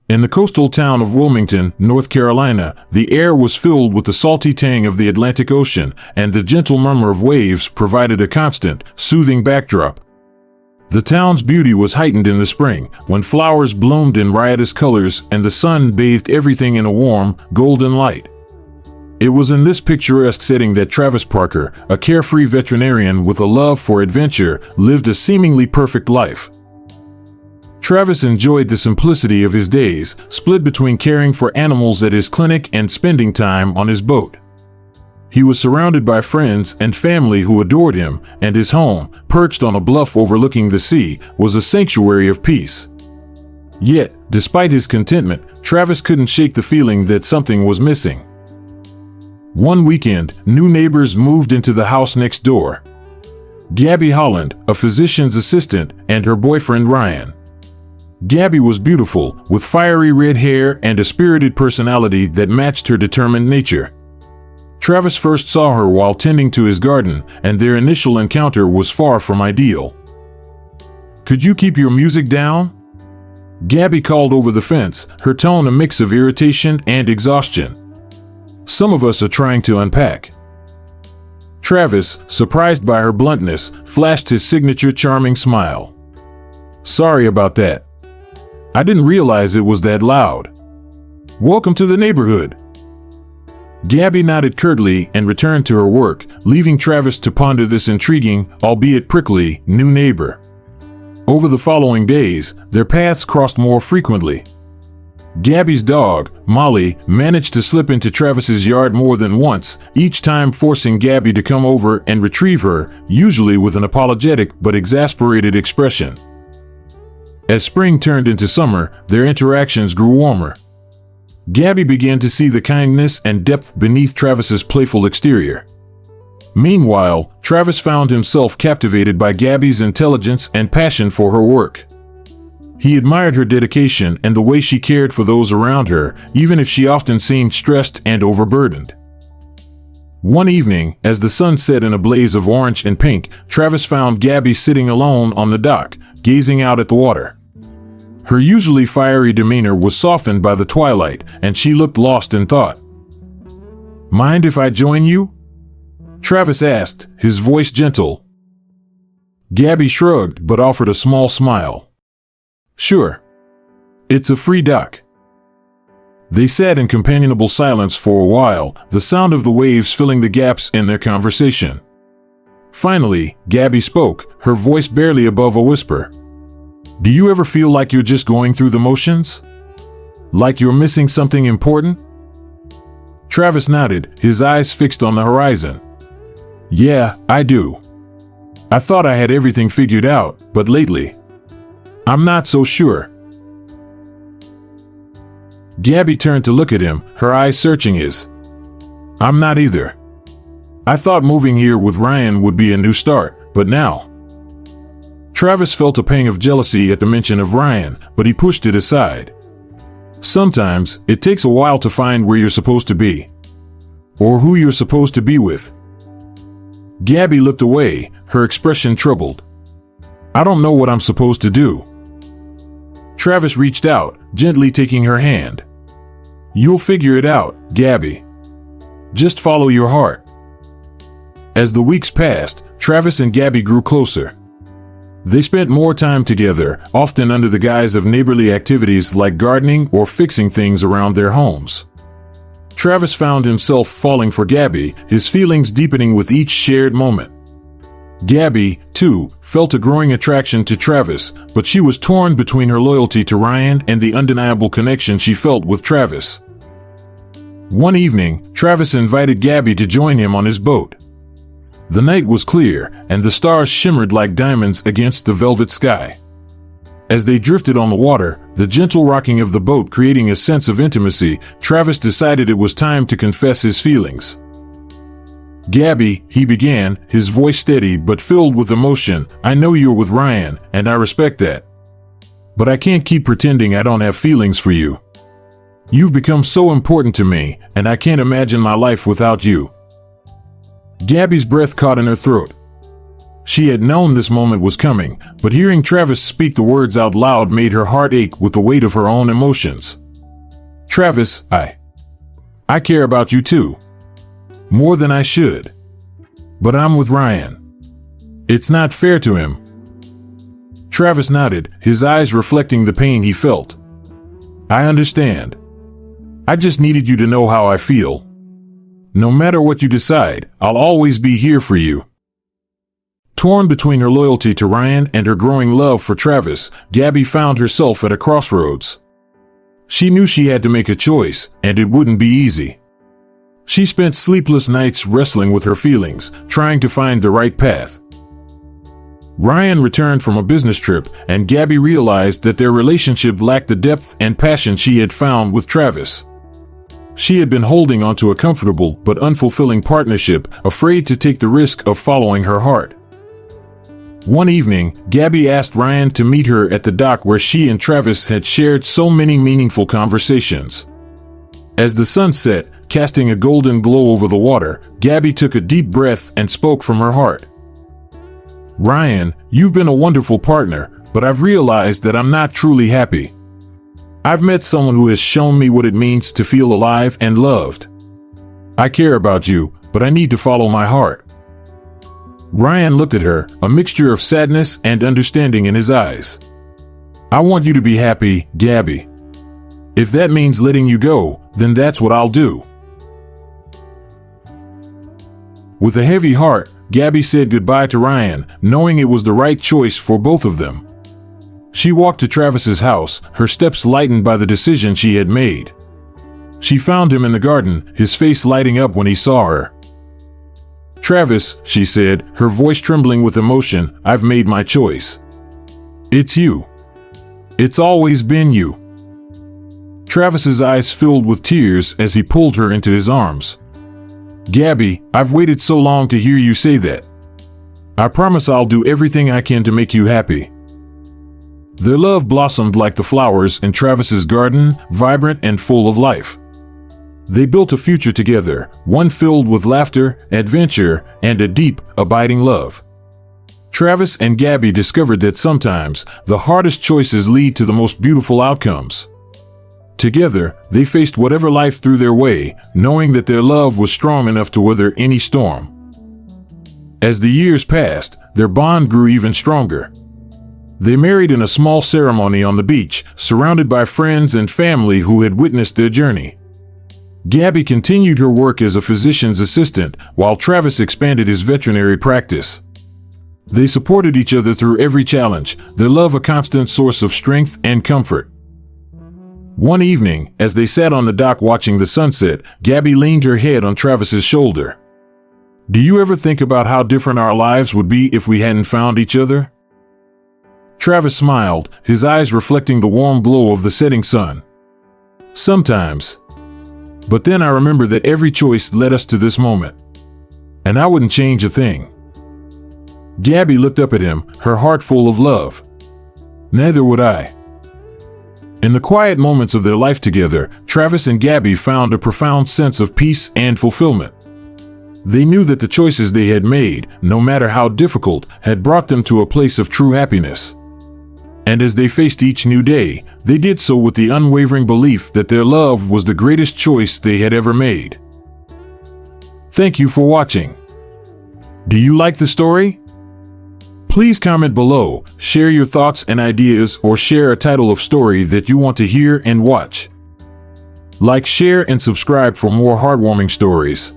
In the coastal town of Wilmington, North Carolina, the air was filled with the salty tang of the Atlantic Ocean, and the gentle murmur of waves provided a constant, soothing backdrop. The town's beauty was heightened in the spring, when flowers bloomed in riotous colors and the sun bathed everything in a warm, golden light. It was in this picturesque setting that Travis Parker, a carefree veterinarian with a love for adventure, lived a seemingly perfect life. Travis enjoyed the simplicity of his days, split between caring for animals at his clinic and spending time on his boat. He was surrounded by friends and family who adored him, and his home, perched on a bluff overlooking the sea, was a sanctuary of peace. Yet, despite his contentment, Travis couldn't shake the feeling that something was missing. One weekend, new neighbors moved into the house next door. Gabby Holland, a physician's assistant, and her boyfriend Ryan. Gabby was beautiful, with fiery red hair and a spirited personality that matched her determined nature. Travis first saw her while tending to his garden, and their initial encounter was far from ideal. "Could you keep your music down?" Gabby called over the fence, her tone a mix of irritation and exhaustion. "Some of us are trying to unpack." Travis, surprised by her bluntness, flashed his signature charming smile. "Sorry about that. I didn't realize it was that loud. Welcome to the neighborhood." Gabby nodded curtly and returned to her work, leaving Travis to ponder this intriguing, albeit prickly, new neighbor. Over the following days, their paths crossed more frequently. Gabby's dog, Molly, managed to slip into Travis's yard more than once, each time forcing Gabby to come over and retrieve her, usually with an apologetic but exasperated expression. As spring turned into summer, their interactions grew warmer. Gabby began to see the kindness and depth beneath Travis's playful exterior. Meanwhile, Travis found himself captivated by Gabby's intelligence and passion for her work. He admired her dedication and the way she cared for those around her, even if she often seemed stressed and overburdened. One evening, as the sun set in a blaze of orange and pink, Travis found Gabby sitting alone on the dock, gazing out at the water. Her usually fiery demeanor was softened by the twilight, and she looked lost in thought. "Mind if I join you?" Travis asked, his voice gentle. Gabby shrugged but offered a small smile. "Sure. It's a free dock." They sat in companionable silence for a while, the sound of the waves filling the gaps in their conversation. Finally, Gabby spoke, her voice barely above a whisper. "Do you ever feel like you're just going through the motions? Like you're missing something important?" Travis nodded, his eyes fixed on the horizon. "Yeah, I do. I thought I had everything figured out, but lately, I'm not so sure." Gabby turned to look at him, her eyes searching his. "I'm not either. I thought moving here with Ryan would be a new start, but now..." Travis felt a pang of jealousy at the mention of Ryan, but he pushed it aside. Sometimes, it takes a while to find where you're supposed to be. Or who you're supposed to be with. Gabby looked away, her expression troubled. "I don't know what I'm supposed to do." Travis reached out, gently taking her hand. "You'll figure it out, Gabby. Just follow your heart." As the weeks passed, Travis and Gabby grew closer. They spent more time together, often under the guise of neighborly activities like gardening or fixing things around their homes. Travis found himself falling for Gabby, his feelings deepening with each shared moment. Gabby, too, felt a growing attraction to Travis, but she was torn between her loyalty to Ryan and the undeniable connection she felt with Travis. One evening, Travis invited Gabby to join him on his boat. The night was clear, and the stars shimmered like diamonds against the velvet sky. As they drifted on the water, the gentle rocking of the boat creating a sense of intimacy, Travis decided it was time to confess his feelings. "Gabby," he began, his voice steady but filled with emotion, "I know you're with Ryan, and I respect that. But I can't keep pretending I don't have feelings for you. You've become so important to me, and I can't imagine my life without you." Gabby's breath caught in her throat. She had known this moment was coming, but hearing Travis speak the words out loud made her heart ache with the weight of her own emotions. Travis, I care about you too. More than I should. But I'm with Ryan. It's not fair to him. Travis nodded, his eyes reflecting the pain he felt. I understand. I just needed you to know how I feel. No matter what you decide, I'll always be here for you. Torn between her loyalty to Ryan and her growing love for Travis, Gabby found herself at a crossroads. She knew she had to make a choice, and it wouldn't be easy. She spent sleepless nights wrestling with her feelings, trying to find the right path. Ryan returned from a business trip, and Gabby realized that their relationship lacked the depth and passion she had found with Travis. She had been holding onto a comfortable but unfulfilling partnership, afraid to take the risk of following her heart. One evening, Gabby asked Ryan to meet her at the dock where she and Travis had shared so many meaningful conversations. As the sun set, casting a golden glow over the water, Gabby took a deep breath and spoke from her heart. Ryan, you've been a wonderful partner, but I've realized that I'm not truly happy. I've met someone who has shown me what it means to feel alive and loved. I care about you, but I need to follow my heart. Ryan looked at her, a mixture of sadness and understanding in his eyes. I want you to be happy, Gabby. If that means letting you go, then that's what I'll do. With a heavy heart, Gabby said goodbye to Ryan, knowing it was the right choice for both of them. She walked to Travis's house, her steps lightened by the decision she had made. She found him in the garden, his face lighting up when he saw her. Travis, she said, her voice trembling with emotion, I've made my choice. It's you. It's always been you. Travis's eyes filled with tears as he pulled her into his arms. Gabby, I've waited so long to hear you say that. I promise I'll do everything I can to make you happy. Their love blossomed like the flowers in Travis's garden, vibrant and full of life. They built a future together, one filled with laughter, adventure, and a deep, abiding love. Travis and Gabby discovered that sometimes the hardest choices lead to the most beautiful outcomes. Together, they faced whatever life threw their way, knowing that their love was strong enough to weather any storm. As the years passed, their bond grew even stronger. They married in a small ceremony on the beach, surrounded by friends and family who had witnessed their journey. Gabby continued her work as a physician's assistant, while Travis expanded his veterinary practice. They supported each other through every challenge, their love a constant source of strength and comfort. One evening, as they sat on the dock watching the sunset, Gabby leaned her head on Travis's shoulder. Do you ever think about how different our lives would be if we hadn't found each other? Travis smiled, his eyes reflecting the warm glow of the setting sun. Sometimes. But then I remember that every choice led us to this moment. And I wouldn't change a thing. Gabby looked up at him, her heart full of love. Neither would I. In the quiet moments of their life together, Travis and Gabby found a profound sense of peace and fulfillment. They knew that the choices they had made, no matter how difficult, had brought them to a place of true happiness. And as they faced each new day, they did so with the unwavering belief that their love was the greatest choice they had ever made. Thank you for watching. Do you like the story? Please comment below, share your thoughts and ideas, or share a title of story that you want to hear and watch. Like, share, and subscribe for more heartwarming stories.